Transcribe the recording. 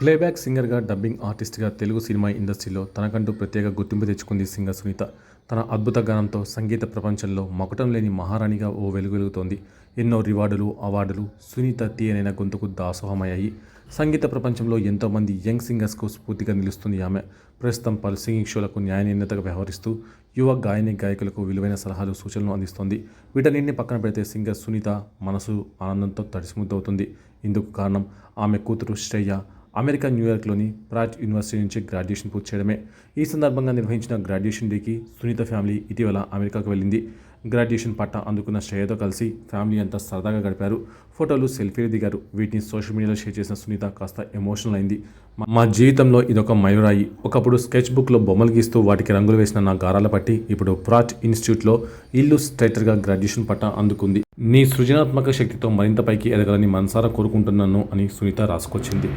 Playback సింగర్గా, dubbing ఆర్టిస్ట్గా Telugu cinema ఇండస్ట్రీలో తనకంటూ ప్రత్యేక గుర్తింపు తెచ్చుకుంది సింగర్ సునీత. తన అద్భుత గానంతో సంగీత ప్రపంచంలో మకుటం లేని మహారాణిగా ఓ వెలుగుతోంది. ఎన్నో రివార్డులు, అవార్డులు సునీత తీయనైన గొంతుకు దాసోహమయ్యాయి. సంగీత ప్రపంచంలో ఎంతోమంది యంగ్ సింగర్స్కు స్ఫూర్తిగా నిలుస్తుంది ఆమె. ప్రస్తుతం పలు సింగింగ్ షోలకు న్యాయ నిర్ణేతగా వ్యవహరిస్తూ యువ గాయకులకు విలువైన సలహాలు, సూచనలు అందిస్తోంది. వీటన్నింటిని పక్కన పెడితే సింగర్ సునీత మనసు ఆనందంతో తడిసిముద్దవుతుంది. ఇందుకు కారణం ఆమె కూతురు శ్రేయ అమెరికా న్యూయార్క్లోని ప్రాట్ యూనివర్సిటీ నుంచి గ్రాడ్యుయేషన్ పూర్తి చేయడమే. ఈ సందర్భంగా నిర్వహించిన గ్రాడ్యుయేషన్ డేకి సునీత ఫ్యామిలీ ఇటీవల అమెరికాకు వెళ్ళింది. గ్రాడ్యుయేషన్ పట్టా అందుకున్న శ్రేయతో కలిసి ఫ్యామిలీ అంతా సరదాగా గడిపారు. ఫోటోలు, సెల్ఫీలు దిగారు. వీటిని సోషల్ మీడియాలో షేర్ చేసిన సునీత కాస్త ఎమోషనల్ అయింది. మా జీవితంలో ఇదొక మైలురాయి. ఒకప్పుడు స్కెచ్ బుక్లో బొమ్మలు గీస్తూ వాటికి రంగులు వేసిన నా గారాల పట్టి ఇప్పుడు ప్రాట్ ఇన్స్టిట్యూట్లో ఇల్లుస్ట్రేటర్గా గ్రాడ్యుయేషన్ పట్టా అందుకుంది. నీ సృజనాత్మక శక్తితో మరింత పైకి ఎదగాలని మనసారా కోరుకుంటున్నాను అని సునీత రాసుకొచ్చింది.